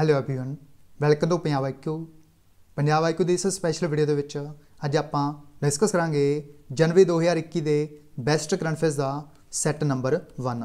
Hello everyone, welcome to Punjab IQ। Punjab IQ की इस special video के विच अज आपां डिस्कस करांगे जनवरी 2021 के बैस्ट करंट अफेयर्स का सैट नंबर 1,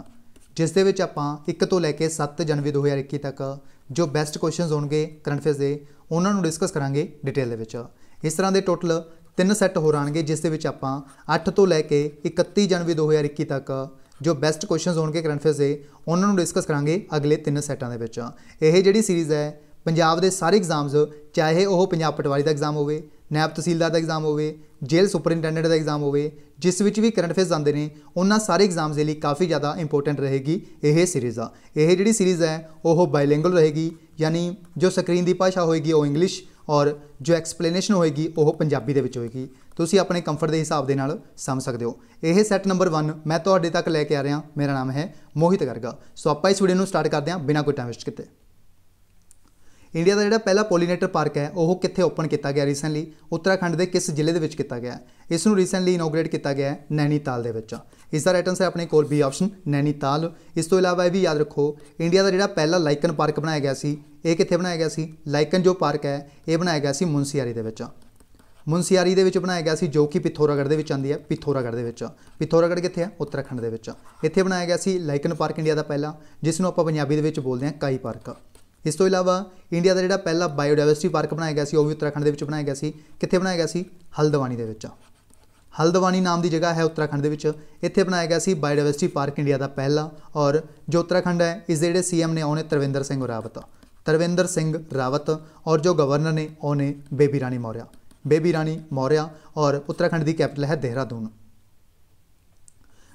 जिस दे विच आपां 1 तो लैके 7 जनवरी 2021 तक जो बैस्ट क्वेश्चन होंगे करंट अफेयर्स के उन्होंने डिस्कस करांगे डिटेल दे विच। इस तरह के टोटल 3 सैट हो आएंगे, जिस दे विच आपां 8 तो लैके 31 जनवरी 2021 तक जो बैस्ट क्वेश्चन होंगे करंट अफेयर्स के उन्होंने डिस्कस करांगे अगले 3 सैटां दे विच। यह जिहड़ी सीरीज़ है पंजाब के सारे एग्जाम्स, चाहे वह पंजाब पटवारी का एग्जाम हो, नैब तहसीलदार का एग्जाम हो, जेल सुपरिंटेंडेंट का एग्जाम हो, जिस विच भी करंट अफेयर्स आते हैं उन्होंने सारे एग्जाम्स के लिए काफ़ी ज़्यादा इंपोर्टेंट रहेगी यह सीरीज़। यह जिहड़ी सीरीज़ है वह बायलिंगुअल रहेगी, यानी जो स्क्रीन की भाषा होएगी वो इंग्लिश और जो एक्सप्लेनेशन होएगी वह पंजाबी दे विच होएगी। तुसीं अपने कंफर्ट के हिसाब के नाल समझ सकते हो। यह सैट नंबर 1 मैं तुहाडे तक लैके आ रहा। मेरा नाम है मोहित गर्ग। सो आपां इस वीडियो को स्टार्ट करते हैं बिना कोई टाइम वेस्ट किए। इंडिया का जिहड़ा पहला पॉलीनेटर पार्क है वह कित्थे ओपन किया गया रिसेंटली? उत्तराखंड के किस जिले के किया गया? इसनूं रिसेंटली इनोग्रेट किया गया है नैनीताल के विच। इसका राइट आंसर है अपने कोल बी ऑप्शन नैनीताल। इस तो इलावा यह भी याद रखो इंडिया का जिहड़ा पहला लाइकन पार्क बनाया गया सी, ये कित्थे बनाया गया सी? लाइकन जो पार्क है ये बनाया गया सी मुंशियारी दे विच। मुंशियारी दे विच बनाया गया सी, जो कि पिथौरागढ़ दे विच आंदी है। पिथौरागढ़ दे विच, पिथौरागढ़ कित्थे है? उत्तराखंड दे विच। इत्थे बनाया गया सी लाइकन पार्क इंडिया का पहला, जिसनूं आपां पंजाबी दे विच बोलदे हैं काई पार्क। इस तो इलावा इंडिया का जिहड़ा पहला बायोडाइवर्सिटी पार्क बनाया गया सी, वो भी उत्तराखंड दे विच बनाया गया सी। कित्थे बनाया गया सी? हल्द्वानी दे विच। हल्द्वानी नाम की जगह है उत्तराखंड दे विच। इत्थे बनाया गया सी बायोडाइवर्सिटी पार्क इंडिया का पहला। और जो उत्तराखंड है इस जिहड़े CM ने उन्हें त्रिवेंद्र सिंह रावत, त्रिवेंद्र सिंह रावत। और जो गवर्नर ने उन्हें बेबी रानी मौर्य, बेबी रानी मौर्य। और उत्तराखंड की कैपिटल है देहरादून।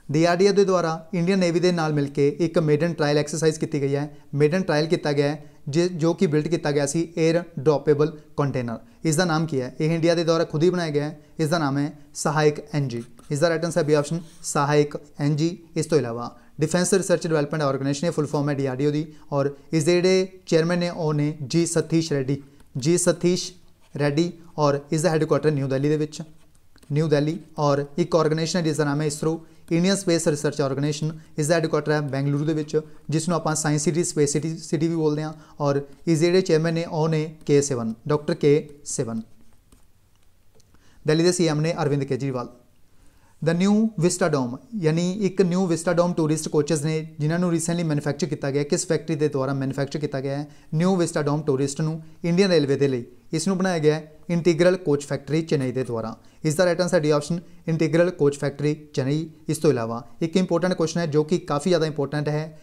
DRDO के द्वारा इंडियन नेवी के नाल मिलके एक मेडन ट्रायल एक्सरसाइज की गई है। मेडन ट्रायल किया गया है जो कि बिल्ड किया गया सी एयर ड्रॉपेबल कंटेनर। इसका नाम क्या है? यह इंडिया के द्वारा खुद ही बनाया गया है। इसका नाम है सहायक NG। इसका राइट आंसर बी ऑप्शन सहायक NG। इस तो इलावा डिफेंस रिसर्च डेवलपमेंट ऑर्गेनाइजेशन की फुल फॉर्म है DRDO की। और इस जिहड़े चेयरमैन ने उन्हें G सतीश रेड्डी, G सतीश रेड्डी। और इसका हैडक्वार्टर न्यू दिल्ली दे विच, न्यू दिल्ली। और एक ऑर्गेनाइजेशन है जिसका नाम है ISRO, Indian space research organisation. इसका हैडक्वार्टर है बेंगलुरु के विच, जिसनों आपां साइंस सिटी स्पेस सिटी भी बोलते हैं। और इस जिहड़े चेयरमैन ने उन्हें K7, डॉक्टर K7। दिल्ली के CM ने Arvind Kejriwal. The new Vistadome, यानी एक न्यू विस्टाडोम टूरिस्ट कोचेस ने जिन्होंने रिसेंटली मैनुफैक्चर किया गया, किस फैक्ट्री के द्वारा मैनुफैक्चर किया गया है? न्यू विस्टाडोम टूरिस्ट नूं इंडियन रेलवे के लिए इसनूं बनाया गया है इंटीग्रल कोच फैक्ट्री चेन्नई के द्वारा। इसका right answer D option integral coach factory Chennai. इस तो इलावा एक इंपॉर्टेंट क्वेश्चन है जो कि काफ़ी ज़्यादा इंपॉर्टेंट है,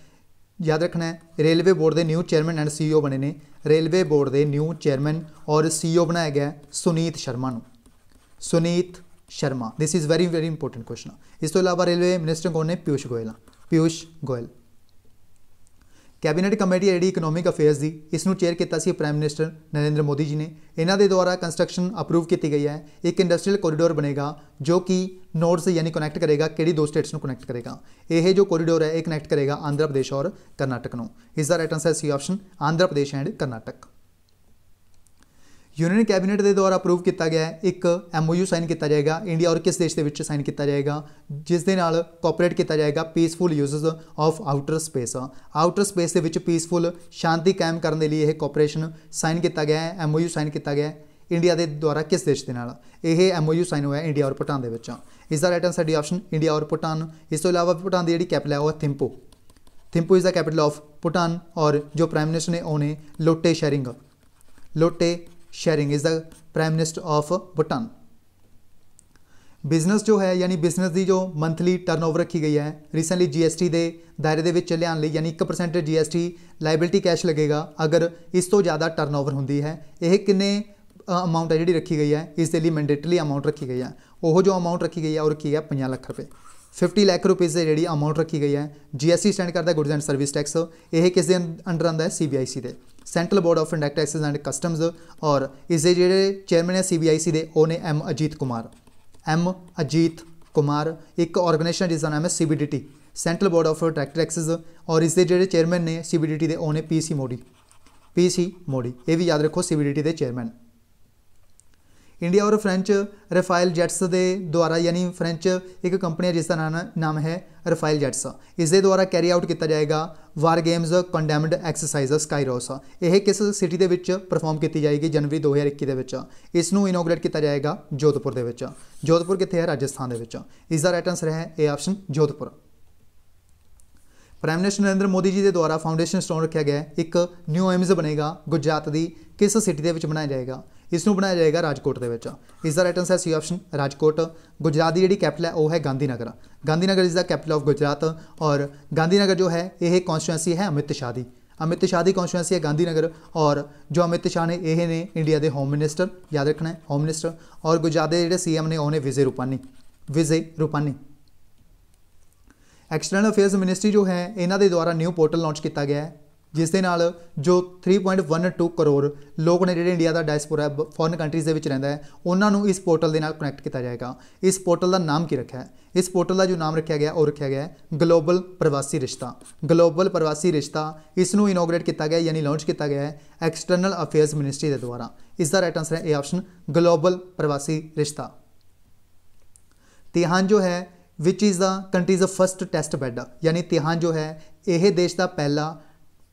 याद रखना है। रेलवे बोर्ड के न्यू चेयरमैन एंड CEO बने ने। रेलवे बोर्ड के न्यू चेयरमैन और CEO बनाया गया सुनीत शर्मा नूं, Sunit Sharma. This is very very important question. इस तो इलावा रेलवे मिनिस्टर कौन ने? पीयूष गोयल, पीयूष गोयल। कैबिनेट कमेटी है जी इकनॉमिक अफेयर्स की, इसनूं चेयर किया C prime minister Narendra Modi जी ने। इन्हों के द्वारा कंस्ट्रक्शन अप्रूव की गई है। एक इंडस्ट्रीयल कॉरीडोर बनेगा जो कि नोड्स यानी कनैक्ट करेगा किहड़ी 2 स्टेट्स को कनैक्ट करेगा। यह जो कॉरीडोर है ये कनैक्ट करेगा आंध्र प्रदेश और कर्नाटक को। इसका right answer C option Andhra Pradesh and Karnataka. Union cabinet के द्वारा अप्रूव किया गया है एक MOU साइन किया जाएगा इंडिया और किस देश के विच साइन किया जाएगा, जिस दे नाल कोऑपरेट किया जाएगा peaceful uses of outer space. Outer space के विच पीसफुल शांति कायम करने के लिए यह कोऑपरेशन साइन किया गया है, MOU साइन किया गया है इंडिया के द्वारा किस देश के नाल? यह MOU साइन हुआ है इंडिया और भूटान के विच। इसका right answer D option India और भूटान। इस तो इलावा भूटान की जी कैपिटल है वह Thimphu, Thimphu is the capital of Bhutan. और जो प्राइम मिनिस्टर ने उन्हें Lotay Tshering, Lotay Tshering is the prime minister of Bhutan. Business जो है यानी बिजनेस की जो मंथली टर्नओवर रखी गई है रिसेंटली GST के दायरे के लियान लई, यानी 1% GST लाइबिलिटी कैश लगेगा अगर इस तो ज़्यादा टर्नओवर होंदी है। यह किन्ने अमाउंट है जी रखी गई है, इस लिए मैंडेटली अमाउंट रखी गई है। वह जो अमाउंट रखी गई है वो रखी है 50 लाख रुपये, 50 लाख रुपीज़ से जी अमाउंट रखी गई है। GST स्टैंड करता है गुड्स एंड सर्विस टैक्स। यह किस अंडर आता है? CBIC के, central board of indirect taxes and customs. और इसके जोड़े चेयरमैन है CBIC के उन्हें M अजीत कुमार, M अजीत कुमार। एक ऑर्गेनाइजेशन जिसका नाम है CBDT, central board of indirect taxes. और इसके जोड़े चेयरमैन ने CBDT के उन्हें PC मोदी, PC मोदी। ये भी याद रखो CBDT के चेयरमैन। इंडिया और फ्रेंच रफाइल जेट्स के द्वारा यानी फ्रेंच एक कंपनी है जिसका नाम है रफाइल जेट्स, इसके द्वारा कैरी आउट किया जाएगा वार गेम्स कंडेम्ड एक्सरसाइज स्काईरोस। यह किस सिटी के विच परफॉर्म की जाएगी जनवरी 2021 के विच? इसनूं इनोग्रेट किया जाएगा जोधपुर के विच। जोधपुर कित्थे है? राजस्थान के विच। इसका राइट आंसर है A option Jodhpur. Prime minister Narendra Modi ji के द्वारा फाउंडेशन स्टोन रखा गया एक न्यू एम्स बनेगा गुजरात की किस सिटी के विच बनाया जाएगा? इसनूं बनाया जाएगा राजकोट के विच। इसका राइट आंसर है सी ऑप्शन राजकोट। गुजरात की जी कैपिटल है वह है Gandhinagar. Gandhinagar is the capital of Gujarat और गांधीनगर जो है यह कॉन्स्टिट्यूएंसी है अमित शाह की। अमित शाह की कॉन्स्टिट्यूएंसी है गांधीनगर और जो अमित शाह ने यह ने इंडिया के होम मिनिस्टर, याद रखना है होम मिनिस्टर, और गुजरात के जोड़े CM ने उन्हें Vijay Rupani. External affairs ministry जो है इन्हों के द्वारा न्यू पोर्टल लॉन्च किया गया है जिस दे नाल जो 3.12 करोड़ लोग ने जिहड़े इंडिया का डायस्पोरा है फॉरन कंट्रीज़ के विच रहिंदा है उन्होंने इस पोर्टल के नाल कनैक्ट किया जाएगा। इस पोर्टल का नाम की रखा है? इस पोर्टल का जो नाम रखा गया वो रखा गया है ग्लोबल प्रवासी रिश्ता। ग्लोबल प्रवासी रिश्ता इसनूं इनोग्रेट किया गया यानी लॉन्च किया गया है एक्सटर्नल अफेयर्स मिनिस्ट्री के द्वारा। इसका राइट आंसर है ए ऑप्शन ग्लोबल प्रवासी रिश्ता। तिहान जो है which is the country's first test bed, यानी तिहान जो है यह देश का पहला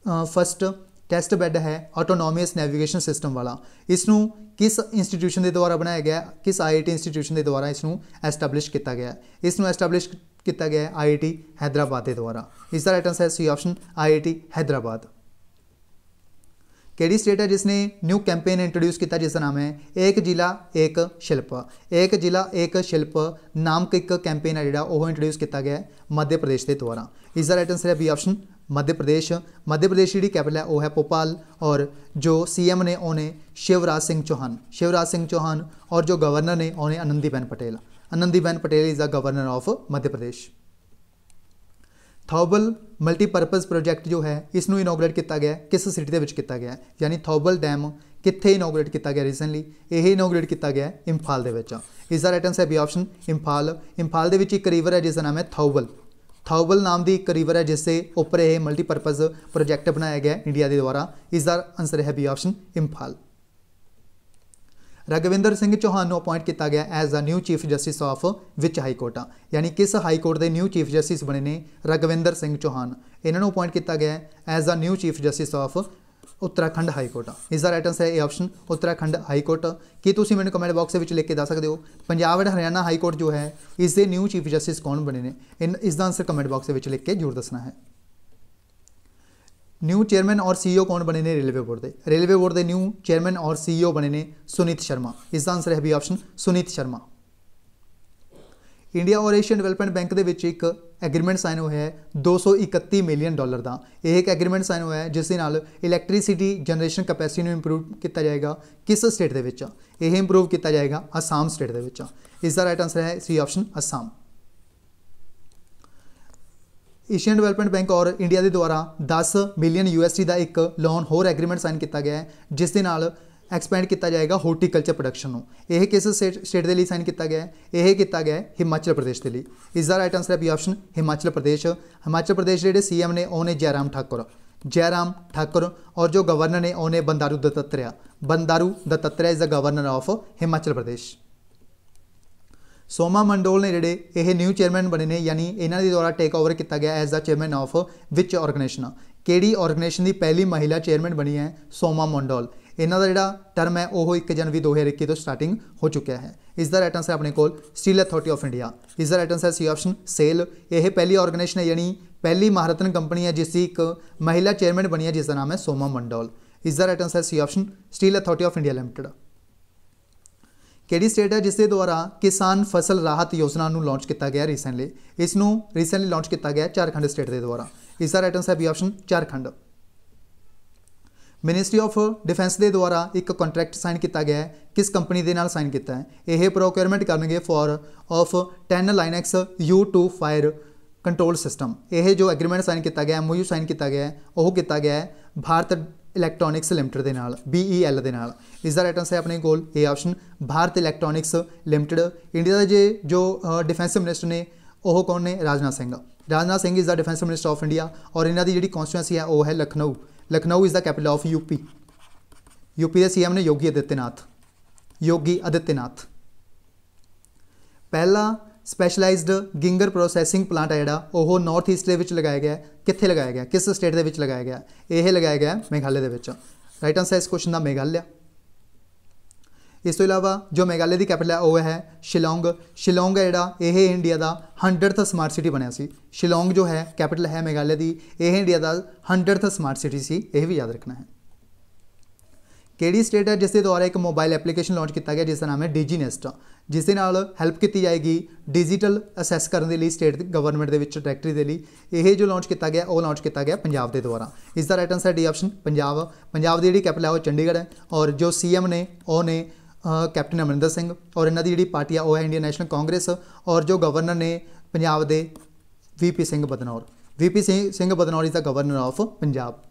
फर्स्ट टेस्ट बैड है ऑटोनोमियस नैविगेशन सिस्टम वाला। इसनूं किस इंस्टीट्यूशन के द्वारा बनाया गया? किस IIT इंस्टीट्यूशन के द्वारा इसनूं एस्टैबलिश किया गया? इसनूं एस्टैबलिश किया गया IIT हैदराबाद के द्वारा। इसका राइट आंसर है सी ऑप्शन IIT हैदराबाद। केड़ी स्टेट है जिसने न्यू कैंपेन इंट्रोड्यूस किया जिसका नाम है एक जिला एक शिल्प? एक जिला एक शिल्प नामक एक कैंपेन है जो इंट्रोड्यूस किया गया है मध्य प्रदेश के द्वारा। इसका राइट आंसर है बी ऑप्शन मध्य प्रदेश। मध्य प्रदेश की कैपिटल है वो है भोपाल और जो CM ने उन्हें शिवराज सिंह चौहान और जो गवर्नर ने उन्हें Anandiben Patel is the governor of Madhya Pradesh. Thoubal multipurpose project जो है इसनूं इनोग्रेट किया गया किस सिटी के विच किया गया? यानी थॉबल डैम कित्थे इनोग्रेट किया गया रिसेंटली? यह इनोग्रेट किया गया इंफाल के विच। इसका राइट आंसर है बी ऑप्शन इंफाल। इंफाल के विच एक रिवर है जिसका नाम है थॉबल नाम की एक रिवर है जिससे उपर यह मल्टीपर्पज़ प्रोजैक्ट बनाया गया इंडिया के द्वारा। इसका आंसर है बी ऑप्शन इंफाल। रघविंदर सिंह चौहान को अपॉइंट किया गया as the new chief justice of which high court, यानी किस हाई कोर्ट के न्यू चीफ जस्टिस बने ने रघविंदर सिंह चौहान। इन्होंने अपॉइंट किया गया as the new chief justice of Uttarakhand high court. इसका राइट आंसर है A option Uttarakhand high court. कि तुसीं मैंने कमेंट बॉक्स में लिख के दस सकते हो Punjab and Haryana high court जो है इसके न्यू चीफ जस्टिस कौन बने ने? इसका आंसर कमेंट बॉक्स में लिख के जरूर दसना है। न्यू चेयरमैन और CEO कौन बने ने रेलवे बोर्ड के? रेलवे बोर्ड के न्यू चेयरमैन और CEO बने ने सुनीत शर्मा। इसका आंसर है B option Sunit Sharma. India और एशियन डेवलपमेंट बैंक के विच एक एग्रीमेंट साइन हुआ है $231 मिलियन का। यह एक एग्रीमेंट साइन हुआ है जिस दे नाल इलैक्ट्रीसिटी जनरेशन कैपेसिटी इंप्रूव किया जाएगा किस स्टेट के विच? यह इंप्रूव किया जाएगा असम स्टेट के विच। इसका राइट आंसर है C option Assam. Asian development bank और इंडिया के द्वारा 10 मिलियन USD का एक लोन होर एग्रीमेंट साइन किया गया है जिस दे नाल एक्सपेंड किया जाएगा हॉर्टिकल्चर प्रोडक्शन को। यह किस स्टेट के लिए साइन किया गया है? यह किया गया है हिमाचल प्रदेश के लिए। इसका राइट आंसर है बी ऑप्शन हिमाचल प्रदेश। हिमाचल प्रदेश के जोड़े CM ने उन्हें जयराम ठाकुर और जो गवर्नर ने उन्हें Bandaru Dattatreya is the governor of Himachal Pradesh. Soma Mondal ने जोड़े यह न्यू चेयरमैन बने ने, यानी इन्हों के द्वारा टेक ओवर किया गया as the chairman of which organisation? केड़ी ऑर्गेनाइजेशन की पहली महिला चेयरमैन बनी है? सोमा मंडोल। इन्हों का जोड़ा टर्म है वह 1 जनवरी 2021 तो स्टार्टिंग हो चुका है। इसका राइट आंसर अपने को स्टील अथॉरिटी ऑफ इंडिया। इसका right answer C option SAIL. यह पहली ऑर्गेनाइजेशन है यानी पहली महारत्न कंपनी है जिसकी एक महिला चेयरमैन बनी है जिसका नाम है सोमा मंडोल। इसका right answer C option steel authority of India limited. केड़ी स्टेट है जिसके द्वारा किसान फसल राहत योजना लॉन्च किया गया रिसेंटली? इसनूं रिसेंटली लॉन्च किया गया झारखंड स्टेट के द्वारा। इसका राइट आंसर है B option Jharkhand. Ministry of defence के द्वारा एक कॉन्ट्रैक्ट साइन किया गया है किस कंपनी के नाल साइन किया है? यह प्रोक्योरमेंट करनगे for of 10 lynx U2 fire control system. यह जो एग्रीमेंट साइन किया गया MOU साइन किया गया है वह किया गया है भारत इलैक्ट्रॉनिक्स लिमिटेड के नाल BEL के नाल। इसका राइट आंसर है अपने कोल A option Bharat electronics limited. India के जो डिफेंस मिनिस्टर ने वह कौन ने? Rajnath Singh is the defence minister of India और इन्हों की जी कॉन्स्टिट्यूएंसी है वह है Lucknow is the capital of UP के CM ने योगी आदित्यनाथ। योगी आदित्यनाथ। पहला स्पैशलाइज्ड गिंगर प्रोसैसिंग प्लांट है जिहड़ा ओह नॉर्थ ईस्ट दे विच लगाया गया, कित्थे लगाया गया, किस स्टेट दे विच लगाया गया, यह लगाया गया मेघालय दे विच। राइट आंसर इस क्वेश्चन का मेघालय। इस तो इलावा जो मेघालय की कैपिटल है वह है शिलोंग। शिलोंग है जिहड़ा यह इंडिया का 100th स्मार्ट सिटी बनया सी। शिलोंग जो है कैपिटल है मेघालय की, यह इंडिया का 100th स्मार्ट सिटी सी, यह भी याद रखना है। किहड़ी स्टेट है जिसके द्वारा एक मोबाइल एप्लीकेशन लॉन्च किया गया जिसका नाम है डिजीनेस्ट, जिस दे नाल हैल्प की जाएगी डिजिटल असैस करने के लिए स्टेट गवर्नमेंट के डायरैक्टरी के लिए। यह जो लॉन्च किया गया वो लॉन्च किया गया पंजाब के द्वारा। इसका right answer D option Punjab. Punjab की जी कैपिटल है वो चंडीगढ़ है और जो CM ने वो ने कैप्टन अमरिंदर सिंह और इन्हों की जी पार्टी है वो है इंडियन नैशनल कांग्रेस और जो गवर्नर ने पंजाब के VP Singh Badnore. VP Singh Badnore is the governor of Punjab.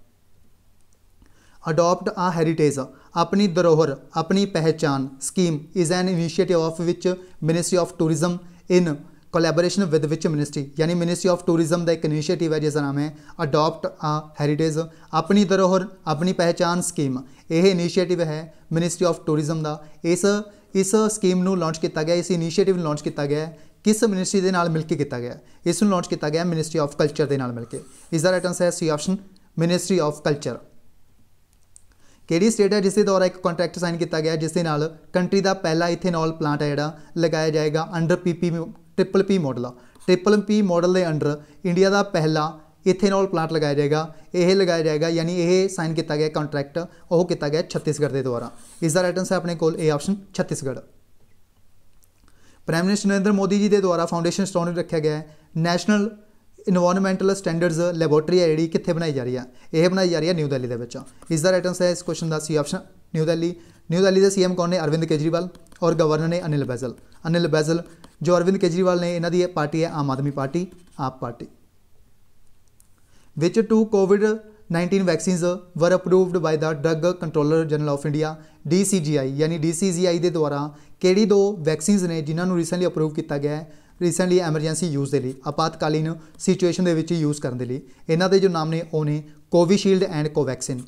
Adopt a heritage, अपनी धरोहर अपनी पहचान scheme is an initiative of which ministry of tourism in collaboration with which ministry, यानी मिनिस्ट्री ऑफ टूरिज्म का एक इनिशिएटिव है जिसका नाम है अडॉप्ट आ हैरीटेज। अपनी धरोहर अपनी पहचान स्कीम, यह इनिशिएटिव है मिनिस्ट्री ऑफ टूरिज्म का। इस स्कीम नूं लॉन्च किया गया, इस इनिशिएटिव लॉन्च किया गया किस मिनिस्ट्री के नाल मिलकर किया गया, इस लॉन्च किया गया मिनिस्ट्री ऑफ कल्चर के नाल मिलकर। इसका राइट आंसर है C option ministry of culture. किहड़ी स्टेट है जिसके द्वारा एक कॉन्ट्रैक्ट साइन किया गया जिसके नाल कंट्री का पहला इथेनॉल प्लांट है जिहड़ा लगाया जाएगा अंडर ट्रिपल पी मॉडल के अंडर इंडिया का पहला इथेनॉल प्लांट लगाया जाएगा। यह लगाया जाएगा यानी यह साइन किया गया कॉन्ट्रैक्ट वह किया गया छत्तीसगढ़ के द्वारा। इसका राइट आंसर अपने कोल A option Chhattisgarh. Prime minister Narendra Modi ji के द्वारा फाउंडेशन स्टोन रखा गया है नैशनल इन्वायरमेंटल स्टैंडर्ड्स लैबोरेटरी है जी कित्थे बनाई जा रही है, यह बनाई जा रही है न्यू दिल्ली के। इसका राइट आंसर है इस क्वेश्चन का C option new Delhi. New Delhi के CM कौन ने अरविंद केजरीवाल और गवर्नर ने अनिल बैजल। अनिल बैजल जो अरविंद केजरीवाल ने इन्हों की पार्टी है आम आदमी पार्टी आप party. Which 2 COVID-19 vaccines were approved by the drug controller general of India DCGI, यानी DCGI के द्वारा किहड़ी 2 वैक्सीन्स ने जिन्होंने रिसेंटली अप्रूव किया गया है रिसेंटली एमरजेंसी यूज़ के लिए आपातकालीन सिचुएशन के विच यूज़ करने के लिए। इन्हों के जो नाम ने वो ने Covishield and Covaxin.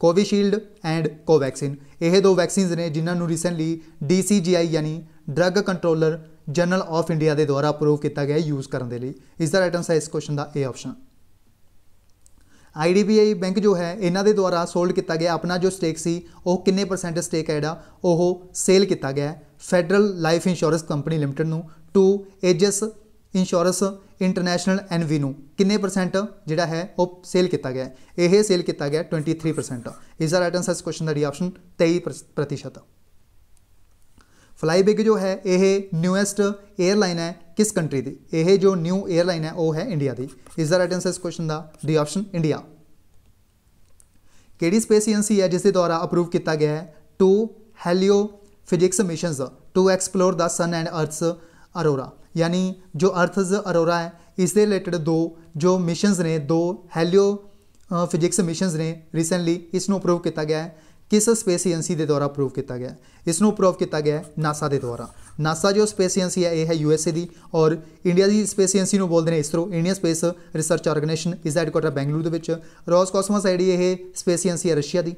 Covishield and Covaxin यह 2 वैक्सीन्स ने जिन्होंने रिसेंटली DCGI यानी drug controller general of India के द्वारा अप्रूव किया गया यूज़ करने के लिए। इसका राइट आंसर इस क्वेश्चन का ए ऑप्शन। IDBI बैंक जो है इन्हों के द्वारा सोल्ड किया गया अपना जो स्टेक सी वो किन्ने % स्टेक है जिहड़ा वो सेल किया गया federal life insurance company limited नूं to Ageas insurance international NV नूं किन्ने % जिहड़ा है वो सेल किया गया, यह सेल किया गया 23%। इसका राइट आंसर इस क्वेश्चन का डी ऑप्शन 23%। फ्लाईबिग जो है यह न्यूएस्ट एयरलाइन है किस कंट्री की, यह जो न्यू एयरलाइन है वह है इंडिया की। इसका राइट आंसर इस क्वेश्चन का डी ऑप्शन इंडिया। किहड़ी स्पेस एजेंसी है जिसके द्वारा अप्रूव किया गया है two heliophysics missions to explore the sun and earth's aurora, यानी जो अर्थस अरोरा है इससे रिलेटेड 2 जो मिशंस ने 2 हेलियो फिजिक्स मिशंस ने रिसेंटली इसनों अप्रूव किया गया है किस स्पेस एजेंसी के द्वारा अप्रूव किया गया, इसनों अप्रूव किया गया नासा के द्वारा। नासा जो स्पेस एजेंसी है यह है USA की और इंडिया की स्पेस एजेंसी को बोलते हैं ISRO, Indian space research organisation. इसका हैडक्वार्टर बेंगलुरु के। रॉसकॉस्मोस है यह स्पेस एजेंसी है रशिया की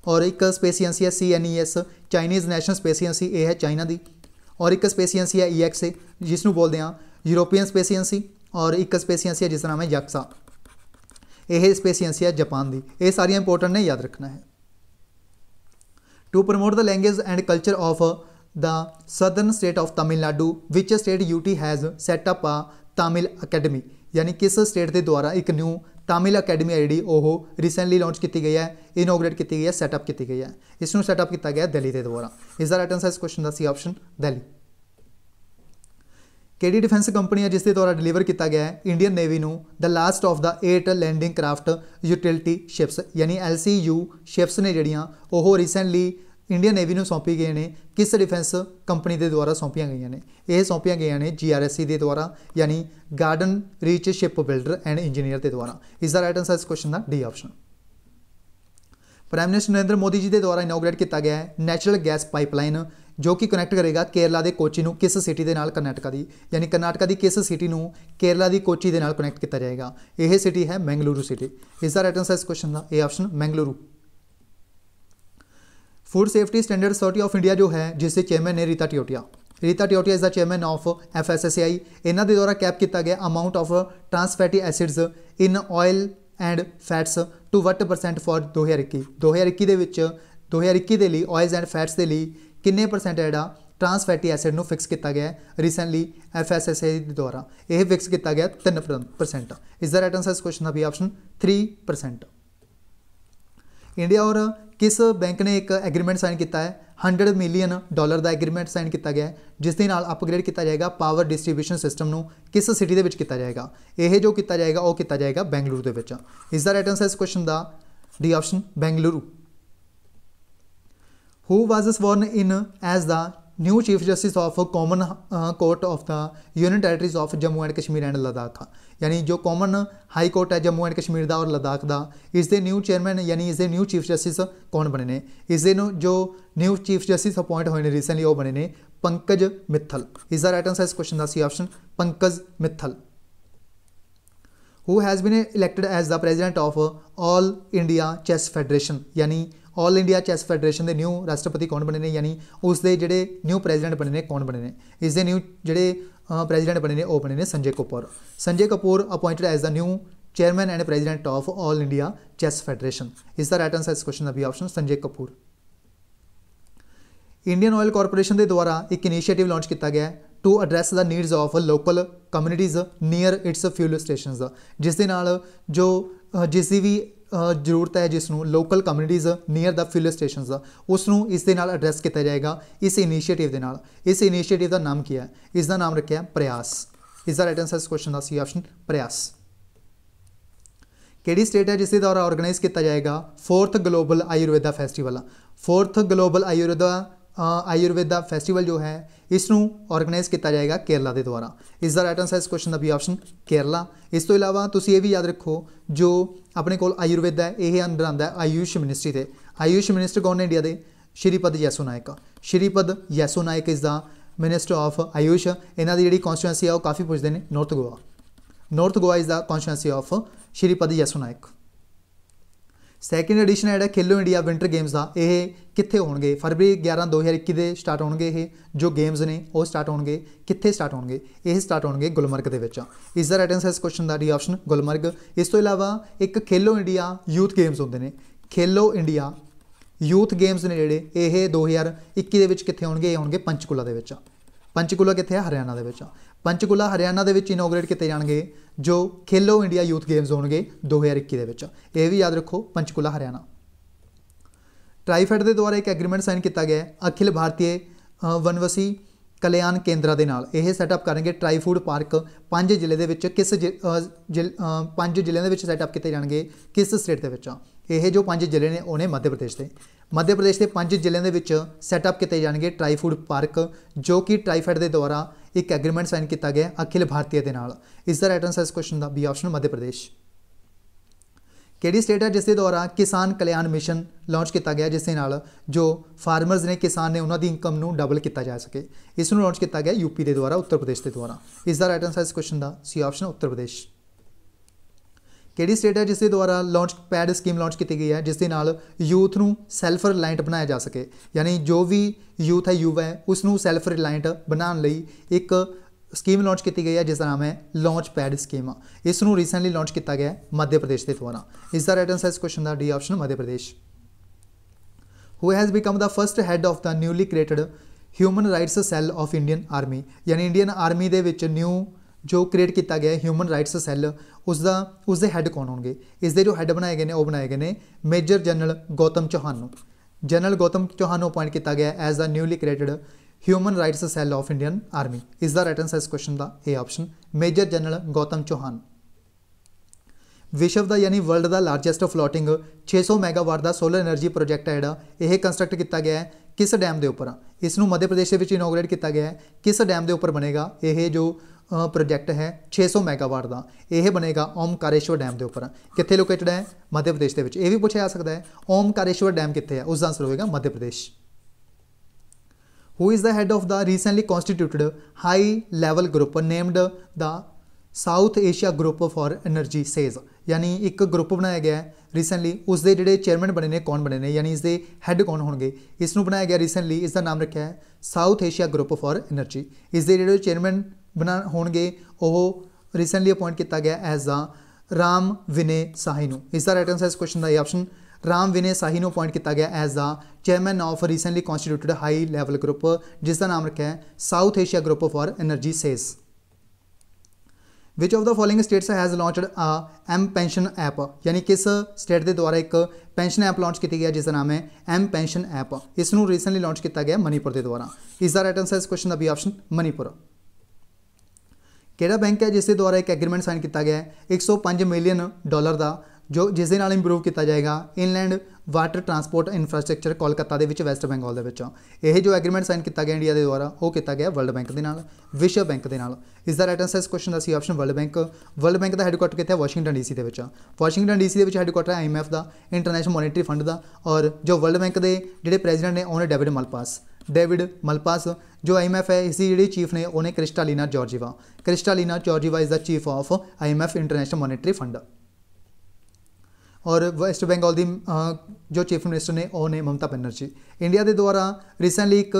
और एक स्पेस एजेंसी है CNES Chinese national space agency, यह है चाइना की। और एक स्पेस एजेंसी है EXA जिसनों बोलते हैं यूरोपीयन स्पेस एजेंसी और एक स्पेस एजेंसी है जिसका नाम है YAXA, यह स्पेस एजेंसी है जापान की। ये सारियां इंपोर्टेंट ने याद रखना है। To promote the language and culture of the southern state of Tamil Nadu which state UT has set up a Tamil academy, यानी किस स्टेट के द्वारा एक न्यू तमिल अकैडमी है जी वो रिसेंटली लॉन्च की गई है, इनोग्रेट की गई है, सैटअप की गई है। इसनों सैटअप किया गया दिल्ली के द्वारा। इसका राइट आंसर इस क्वेश्चन का सी ऑप्शन दिल्ली। किहड़ी डिफेंस कंपनी है जिसके द्वारा डिलीवर किया गया है इंडियन नेवी नूं the last of the 8 landing craft utility ships, यानी LCU शिप्स ने जड़ियाँ वो रिसेंटली इंडियन नेवी नूं सौंपी गई ने किस डिफेंस कंपनी के द्वारा सौंपिया गई ने, यह सौंपिया गई ने GRSC के द्वारा यानी garden reach ship builder and engineer के द्वारा। इसका राइट आंसर इस क्वेश्चन का D option. Prime minister Narendra Modi ji के द्वारा इनोग्रेट किया गया है नैचुरल गैस पाइपलाइन जो कि कनैक्ट करेगा केरला के कोची नूं किस सिटी के नाल कर्नाटका की, यानी कर्नाटका की किस सिटी नूं केरला की कोची के नाल कनैक्ट किया जाएगा, यह सिटी है मैंगलुरु सिटी। इसका राइट आंसर इस क्वेश्चन का A option Mangaluru. Food safety standard authority of India जो है जिसके चेयरमैन ने Rita Teotia is the chairman of FSSAI। इन्हों के द्वारा कैप किया गया amount of trans fatty acids in oil and fats to what % for 2021 के लिए ऑयल्स एंड फैट्स के लिए किन्ने % है ट्रांस फैटी एसिड में फिक्स किया गया रिसेंटली FSSAI द्वारा यह फिक्स किया गया 3%। इज द राइट आंसर इस क्वेश्चन का बी ऑप्शन 3%। इंडिया और किस बैंक ने एक एग्रीमेंट साइन किया है $100 मिलियन का एग्रीमेंट साइन किया गया जिसके नाल अपग्रेड किया जाएगा पावर डिस्ट्रीब्यूशन सिस्टम में किस सिटी के किया जाएगा यह जो किया जाएगा वह किया जाएगा बेंगलुरु के। इज द राइट आंसर इस क्वेश्चन का D option Bengaluru. Who was sworn in as the new chief justice of common court of the union territories of Jammu and Kashmir and Ladakh. यानी जो कॉमन हाई कोर्ट है जम्मू एंड कश्मीर का और लद्दाख का इसके न्यू चेयरमैन यानी इसके न्यू चीफ जस्टिस कौन बने ने इसके जो न्यू चीफ जस्टिस अपॉइंट हुए हैं रिसेंटली वो बने ने Pankaj Mittal. Is the right answer इस क्वेश्चन का C option Pankaj Mittal. Who has been elected as the president of all India chess federation. यानी ऑल इंडिया चैस फैडरेशन के न्यू राष्ट्रपति कौन बने ने यानी उसके जोड़े न्यू प्रेजिडेंट बने ने कौन बने ने इसके न्यू जोड़े प्रेजिडेंट बने ने वो बने ने Sanjay Kapoor appointed as the new chairman and president of all India chess federation. Is the right answer इस क्वेश्चन का B option Sanjay Kapoor. Indian oil corporation के द्वारा एक इनिशिएटिव लॉन्च किया गया to address the needs of local communities near its fuel station जिसके नाल जो जिसकी भी जरूरत है जिसनों local communities near the fuel station उसनों इस दे नाल एड्रैस किया जाएगा इस इनिशिएटिव के नाल। इस इनिशिएटिव का नाम क्या है इसका नाम रखा प्रयास। इज द राइट आंसर इस क्वेश्चन का सी ऑप्शन प्रयास। केड़ी स्टेट है जिसके द्वारा ऑर्गेनाइज किया जाएगा 4th global Ayurveda festival. 4th global Ayurveda festival जो है इसनों ऑर्गेनाइज किया जाएगा केरला के द्वारा। इज द राइट आंसर इस क्वेश्चन का बी ऑप्शन केरला। इस तो इलावा तुसीं ये भी याद रखो जो अपने कोल आयुर्वेदा है यह अंडर आता है आयुष मिनिस्ट्री से। आयुष मिनिस्टर कौन है इंडिया के Shripad Yesso Naik is the minister of Ayush. इन्हों की जी कॉन्स्टिट्यूएंसी है वो काफ़ी पूछते हैं north Goa is the constituency of Shripad Yesso Naik. Second edition है खेलो इंडिया विंटर गेम्स का यह कित्थे होणगे फरवरी 11 2021 के स्टार्ट होणगे ये जो गेम्स ने वो स्टार्ट होणगे कित्थे स्टार्ट होणगे ये स्टार्ट होणगे गुलमर्ग के विच। इज द राइट आंसर इस क्वेश्चन का डी ऑप्शन गुलमर्ग। इस तो इलावा एक खेलो इंडिया यूथ गेम्स होंगे ने खेलो इंडिया यूथ गेम्स ने जोड़े ये 2021 के कित्थे होणगे ये होणगे पंचकूला के विच। पंचकूला कित्थे है हरियाणा के विच। पंचकूला हरियाणा के इनोग्रेट किए जाएंगे जो खेलो इंडिया यूथ गेम्स होंगे 2021 के। यह भी याद रखो पंचकूला हरियाणा। ट्राईफेड के द्वारा एक एग्रीमेंट साइन किया गया अखिल भारतीय वनवासी कल्याण केंद्र के नाल यह सैटअप करेंगे ट्राई फूड पार्क 5 जिले के किस 5 जिलों के सैटअप किए जाएंगे किस स्टेट के। यह जो 5 जिले ने उन्हें मध्य प्रदेश के 5 जिलों के सैटअप किए जाएंगे ट्राई फूड पार्क जो कि ट्राईफेड के द्वारा एक एग्रीमेंट साइन किया गया अखिल भारतीय के नाल। इस द राइट आंसर इस क्वेश्चन का बी ऑप्शन मध्य प्रदेश। केड़ी स्टेट है जिसके द्वारा किसान कल्याण मिशन लॉन्च किया गया जिसके नाल जो फार्मर्स ने किसान ने उन्होंने इनकम नूं डबल किया जा सके इसनूं लॉन्च किया गया यूपी के द्वारा उत्तर प्रदेश के द्वारा। इस द राइट आंसर इस क्वेश्चन का सी ऑप्शन उत्तर प्रदेश। केड़ी स्टेट है जिसके द्वारा लॉन्च पैड स्कीम लॉन्च की गई है जिसके नाल यूथ नूं सैल्फ रिलायंट बनाया जा सके यानी जो भी यूथ है युवा है उसनूं सैल्फ रिलायंट बनाने लई एक स्कीम लॉन्च की गई है जिसका नाम है लॉन्च पैड स्कीम। इसनूं रिसेंटली लॉन्च किया गया मध्य प्रदेश के द्वारा। इस द राइट आंसर इस क्वेश्चन का D option Madhya Pradesh. Who has become the first head of the newly created human rights cell of Indian army. यानी इंडियन आर्मी के न्यू जो क्रिएट किया गया ह्यूमन राइट्स सैल उसके हैड कौन होंगे। इसके जो हैड बनाए गए हैं वो बनाए गए हैं major general Gautam Chauhan. General Gautam Chauhan appoint किया गया as the newly created human rights cell of Indian army. Is the right answer इस क्वेश्चन का A option major general Gautam Chauhan. विश्व का यानी वर्ल्ड का लार्जेस्ट फ्लोटिंग 600 मैगावाट का सोलर एनर्जी प्रोजैक्ट है जोड़ा यह कंस्ट्रक्ट किया गया है किस डैम के उपर। इसनूं मध्य प्रदेश के इनोग्रेट किया गया है किस डैम के उपर बनेगा यह जो प्रोजैक्ट है 600 मैगावाट का यह बनेगा ओमकारेश्वर डैम के उपर। कित्थे लोकेटेड है मध्य प्रदेश के। यह भी पूछा जा सकता है ओमकारेश्वर डैम कित्थे है उसका आंसर होगा Madhya Pradesh. Who is the head of the recently constituted high level group named the south Asia group for energy SAGE, यानी एक ग्रुप बनाया गया है रिसेंटली, उसके जोड़े चेयरमैन बने ने कौन बने ने, यानी इसके हैड कौन होंगे, इसनों बनाया गया रिसेंटली, इसका नाम रखा है South Asia group for energy. इसके जोड़े चेयरमैन बना होंगे वो रिसेंटली अपॉइंट किया गया एज द राम विनय साही नूं। इसका राइट आंसर इस क्वेश्चन का ये ऑप्शन राम विनय साही नूं अपॉइंट किया गया as the chairman of recently constituted high level group, जिसका नाम रखा है South Asia group for energy SAGE. Which of the following states has launched a M pension app, यानी किस स्टेट के द्वारा एक पेंशन ऐप लॉन्च की गया जिसका नाम है एम पेंशन ऐप, इसनों रिसेंटली लॉन्च किया गया मणिपुर के द्वारा। इसका राइट आंसर इस क्वेश्चन का बी ऑप्शन मणिपुर। किहड़ा बैंक है जिसके द्वारा एक एग्रीमेंट साइन किया गया है $105 मिलियन का, जो जिस नाल इंप्रूव किया जाएगा inland water transport infrastructure Kolkata के विच वैस्ट बंगाल के विच। यह जो एग्रीमेंट साइन किया गया इंडिया के द्वारा वो किया गया वर्ल्ड बैंक के नाल, विश्व बैंक के नाल। इसका राइट आंसर इस क्वेश्चन का C option world bank. World bank का हैडकुआटर कितने वाशिंगटन डीसी के विच, वाशिंगटन डीसी के हैडकुआटर है IMF का, इंटरनेशनल मॉनेटरी फंड का, और जो वर्ल्ड बैंक के जोड़े प्रेजिडेंट ने उन्हें डेविड मलपास, जो IMF है इसकी जी चीफ ने उन्हें Kristalina Georgieva is the chief of IMF international monetary fund. और वेस्ट बंगाल की जो चीफ मिनिस्टर ने उन्हें ममता बनर्जी। इंडिया के द्वारा रिसेंटली एक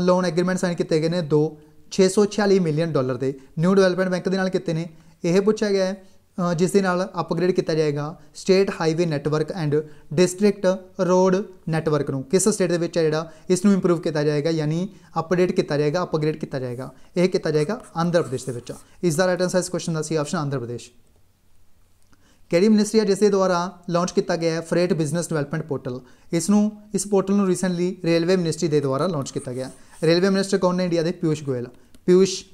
लोन एग्रीमेंट साइन किए गए हैं $646 मिलियन के न्यू डेवलपमेंट बैंक के नाल किते ने। यह पूछा गया है जिस दे नाल अपग्रेड किया जाएगा state highway network and district road network नूं, किस स्टेट के जोड़ा इसनूं इंप्रूव किया जाएगा, यानी अपग्रेड किया जाएगा, यह किया जाएगा आंध्र प्रदेश के। इसका राइट आंसर इस क्वेश्चन का सी ऑप्शन आंध्र प्रदेश। किहड़ी मिनिस्ट्री है जिसके द्वारा लॉन्च किया गया है फ्रेट बिजनेस डेवलपमेंट पोर्टल, इस पोर्टल में रिसेंटली रेलवे मिनिस्ट्री के द्वारा लॉन्च किया गया। रेलवे मिनिस्टर कौन ने इंडिया के? Piyush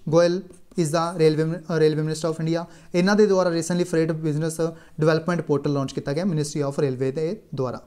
Goyal is the railway minister of India. इन्हों के द्वारा recently freight business development portal launch किया गया मिनिस्ट्री ऑफ रेलवे के द्वारा।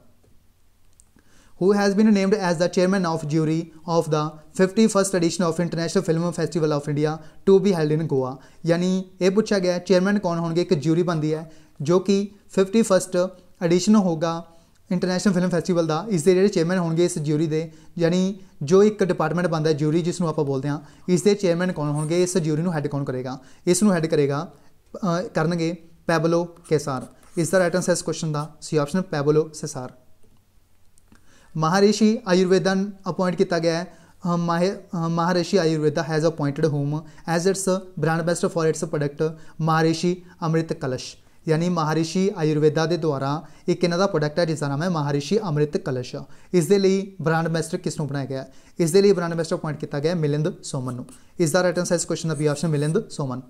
Who has been named as the chairman of jury of the 51st edition of International Film Festival of India to be held in Goa, यानी ये पूछा गया chairman कौन होंगे, एक ज्यूरी बनती है जो कि 51st एडिशन होगा इंटरनेशनल फिल्म फैसटिवल का, इसके जोड़े चेयरमैन होंगे इस ज्यूरी के, यानी जो एक डिपार्टमेंट बनता है ज्यूरी जिसनों आप बोलते हैं, इसके चेयरमैन कौन होंगे, इस ज्यूरी को हैड कौन करेगा, इसनों हैड करेगा करनगे पैबलो कैसार। इसका राइट आंसर इस क्वेश्चन का सी ऑप्शन पैबलो सेसार। महर्षि आयुर्वेदा अपॉइंट किया गया है महर्षि आयुर्वेदा हैज़ अपॉइंटेड होम as its brand best for its product Maharishi Amrit कलश, यानी महर्षि आयुर्वेदा के द्वारा एक इन्हों का प्रोडक्ट है जिसका नाम है महर्षि अमृत कलश। इसके लिए ब्रांड बेस्ट किसनों बनाया गया, इसके लिए ब्रांड बेस्ट अपॉइंट किया गया मिलिंद सोमन। इसका राइट आंसर इस क्वेश्चन का B option Milind Soman.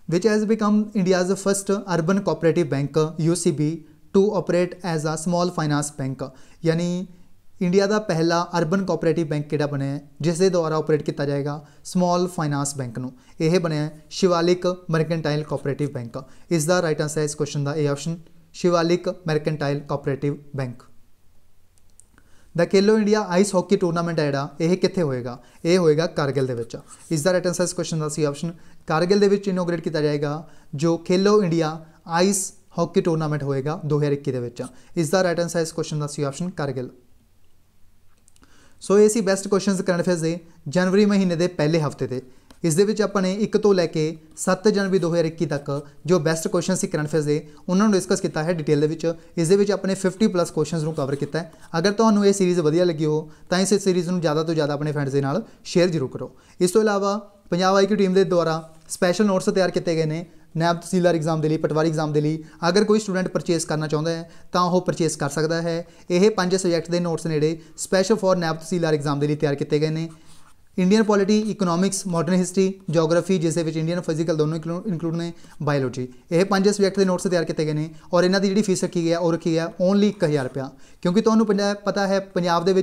Which has become India's first urban cooperative bank UCB to operate as a small finance bank, यानी इंडिया का पहला अर्बन कोऑपरेटिव बैंक किहड़ा बनया जिसके द्वारा ऑपरेट किया जाएगा स्मॉल फाइनांस बैंक नूं, यह बनया शिवालिक मर्केंटाइल कोऑपरेटिव बैंक। इसका राइट आंसर है इस क्वेश्चन का A option Shivalik mercantile cooperative bank. The Khelo India ice hockey tournament है जिहड़ा यह कित्थे होएगा, यह होएगा कारगिल दे विच। इसका राइट आंसर इस क्वेश्चन का सी ऑप्शन कारगिल दे विच इनोग्रेट किया जाएगा जो खेलो इंडिया आइस हॉकी टूरनामेंट होएगा 2021 के विच। इसका राइट आंसर इस क्वेश्चन का सी ऑप्शन कारगिल। सो ये सी बेस्ट क्वेश्चन करंट अफेयर्स के जनवरी महीने के पहले हफ्ते से। इस दे विच अपने 1 तो लैके 7 जनवरी 2021 तक जो बेस्ट क्वेश्चन से करंट अफेयर्स के उन्होंने डिस्कस किया है डिटेल इस अपने 50+ क्वेश्चन को कवर किया है। अगर तो ये सीरीज़ वधिया लगी हो तो इस सीरीज़ को ज़्यादा तो ज़्यादा अपने फ्रेंड्स के नाल शेयर जरूर करो। इस तो इलावा पंजाब IQ टीम के द्वारा स्पैशल नोट्स तैयार किए गए हैं नैब तहसीलदार एग्जाम के लिए, पटवारी एग्जाम के लिए। अगर कोई स्टूडेंट परचेस करना चाहता है तो वह परचेस कर सकता है। यह 5 सब्जैक्ट के नोट्स ने special for Naib Tehsildar exam के लिए तैयार किए गए हैं। Indian polity, economics, modern history, geography जिस इंडियन फिजिकल दोनों इंक्लूड ने, बायोलॉजी, यह 5 सब्जैक्ट के नोट्स तैयार किए गए हैं। और इन्हों की जी फीस रखी गई है और रखी है ओनली 1000 रुपया, क्योंकि तुम्हें पता है पंजाब के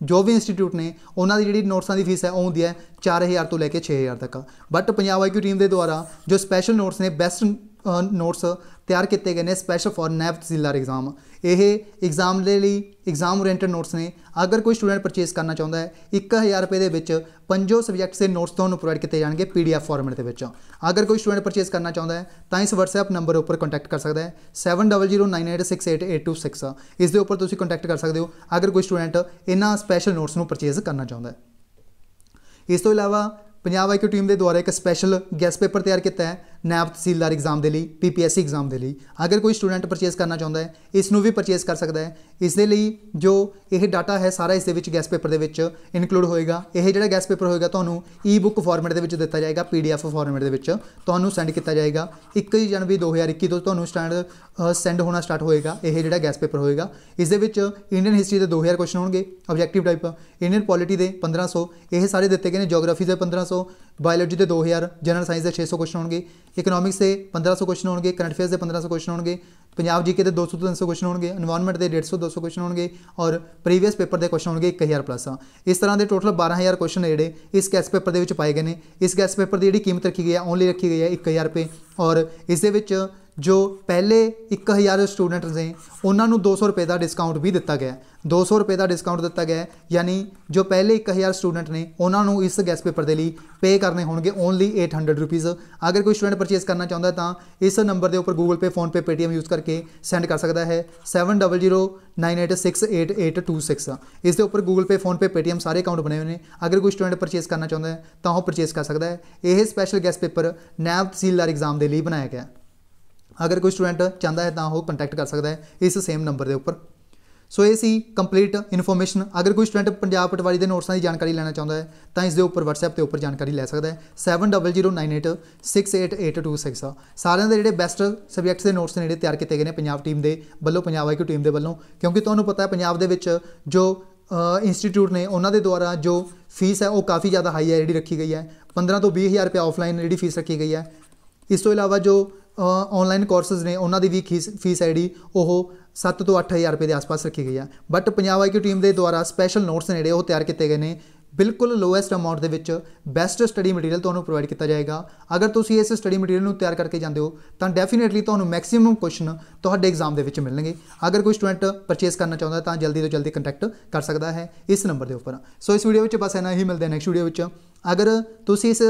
जो भी इंस्टीट्यूट ने उन्होंने जी नोट्स की फीस है वो होंगी है 4000 तो लैके 6000 तक। बट पंजाब IQ टीम के द्वारा जो स्पैशल नोट्स ने बेस्ट नोट्स तैयार किए गए हैं special for Naib Tehsildar exam, यह एग्जाम के लिए एग्जाम ओरिएंटेड नोट्स ने। अगर कोई स्टूडेंट परचेस करना चाहता है 1000 रुपये के 5 सब्जैक्ट के नोट्स तो प्रोवाइड किए जाएंगे PDF फॉर्मेट के। अगर कोई स्टूडेंट परचेस करना चाहता है तो इस WhatsApp नंबर पर कॉन्टैक्ट कर सकता है 7009868826। इस दे उपर तुसीं कॉन्टैक्ट कर सकते हो अगर कोई स्टूडेंट इन्हां स्पैशल नोट्स को परचेस करना चाहता है। इस तो इलावा पंजाब IQ टीम के द्वारा एक स्पैशल गैस पेपर तैयार किया है नैब तहसीलदार एग्जाम के लिए PPSC एग्जाम के लिए। अगर कोई स्टूडेंट परचेज करना चाहता है इसनूं भी परचेज कर सकता है। इस जो यह डाटा है सारा इस गैस पेपर के इनकलूड होएगा। यह जो गैस पेपर होएगा तो ई बुक फॉर्मेट के दिता जाएगा, PDF फॉर्मेट के सेंड किया जाएगा। 21 जनवरी 2021 तो सेंड होना स्टार्ट होएगा यह जो गैस पेपर होएगा। इस इंडियन हिस्टरी के 2000 क्वेश्चन होंगे, ऑब्जैक्टिव टाइप इंडियन पॉलिटी के 1500, ये सारे दिते गए हैं। जोग्राफी के 1500, बायोलॉजी के 2000, जनरल साइंस के 600 क्वेश्चन होंगे, इकनॉमिक्स के 1500 क्वेश्चन होंगे, करंट अफेयर्स के 1500 क्वेश्चन होंगे, पंजाब GK के 200-300 क्वेश्चन होंगे, एनवायरनमेंट के 150-200 क्वेश्चन होंगे और प्रीवियस पेपर के क्वेश्चन होंगे 1000 प्लस। इस तरह के टोटल 12000 क्वेश्चन जोड़े इस गैस पेपर के पाए गए हैं। इस गैस पेपर की जी कीमत रखी गई है ओनली रखी गई है 1000 रुपये और इस जो पहले 1000 स्टूडेंट ने उन्होंने 200 रुपये का डिस्काउंट भी दिता गया है। 200 रुपये का डिस्काउंट दिता गया है, यानी जो पहले 1000 स्टूडेंट ने उन्होंने इस गैस पेपर के लिए पे करने होंगे ओनली 800 रुपीज़। अगर कोई स्टूडेंट परचेज करना चाहता है तो इस नंबर के उपर गूगल पे, फोन पे, पेटीएम यूज़ करके सेंड कर सकता है 7009868826। इसके उपर गूगल पे, फोन पे, पेटीएम सारे अकाउंट बने हुए हैं। अगर कोई स्टूडेंट परचेज करना चाहता है तो वह परचेज कर सकता है। यह स्पैशल गैस पेपर नैब तहसीलदार एग्जाम के लिए बनाया गया। अगर कोई स्टूडेंट चाहता है तो वह कंटैक्ट कर सकता है इस सेम नंबर के उपर। सो ये सी कंप्लीट इन्फॉर्मेशन। अगर कोई स्टूडेंट पंजाब पटवारी के नोट्स की जानकारी लेना चाहता है तो इसके उपर WhatsApp के उपर जानकारी ले सकता है 7009868826। सारे के जो बेस्ट सबजैक्ट्स के नोट्स ने तैयार किए गए हैं पंजाब टीम के वलों, पंजाब IQ टीम के वलों, क्योंकि तुम्हें पता है पंजाब के जो इंस्टीट्यूट ने उन्होंने द्वारा जो फीस है वो काफ़ी ज़्यादा हाई है जी रखी गई है। 15 तो 20 हज़ार रुपये ऑफलाइन जी फीस रखी गई है। इस तो इलावा जो ऑनलाइन कोर्सेज ने उन्होंने भी फीस है जी वो 7 तो 8 हज़ार रुपये के आसपास रखी गई है। बट पंजाब IQ टीम के द्वारा स्पैशल नोट्स ने वो तैयार किए गए हैं बिल्कुल लोएस्ट अमाउंट के बेस्ट स्टडी मटीरियल तुम्हें प्रोवाइड किया जाएगा। अगर तुम इस स्टडी मटीरियल तैयार करके जाते हो तो डेफिनेटली तुम्हें मैक्सीमम क्वेश्चन तो एग्जाम के मिलणगे। अगर कोई स्टूडेंट परचेज करना चाहता है तो जल्दी तो जल्दी कंटैक्ट कर सकता है इस नंबर के उपर। सो इस वीडियो में बस इन्ना ही, मिलते हैं नैक्सट वीडियो में। अगर तुम इस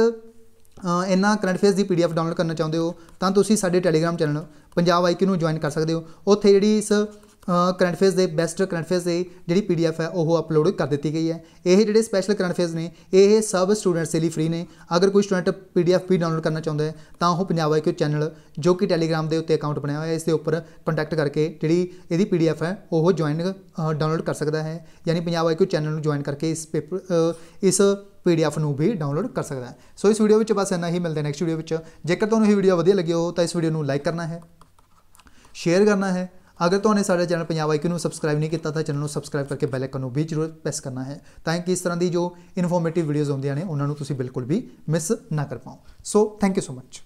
इन्ना करंट अफेयर्स की PDF डाउनलोड करना चाहते हो तो तुम साडे टैलीग्राम चैनल पंजाब IQ नूं ज्वाइन कर सकते हो। उत्थे जी इस करंट अफेयर्स के बेस्ट करंट अफेयर्स की जी PDF है वो अपलोड कर दी गई है। ये जो स्पैशल करंट अफेयर्स ने ये सब स्टूडेंट्स के लिए फ्री ने। अगर कोई स्टूडेंट PDF भी डाउनलोड करना चाहता है तो वह पंजाब IQ चैनल जो कि टैलीग्राम के उत्ते अकाउंट बनाया हुआ है इसके उपर कंटैक्ट करके जी ये PDF है वो ज्वाइन डाउनलोड कर सकता है। यानी पंजाब IQ चैनल में ज्वाइन करके इस PDF नूं भी डाउनलोड कर सकता है। सो इस वीडियो में बस इन्ना ही, मिलते हैं नैक्सट वीडियो में। जेकर तुहानूं ये वीडियो वधिया लगी हो तो इस वीडियो को लाइक करना है, शेयर करना है। अगर तुमने सारे चैनल पंजाब IQ नूं सबसक्राइब नहीं किया तो चैनल को सबसक्राइब करके बैल आइकन भी जरूर प्रेस करना है ताकि इस तरह की जो इन्फॉर्मेटिव वीडियोज़ होंदियां ने उन्होंने तुसीं बिल्कुल भी मिस ना कर पाओ। So thank you so much.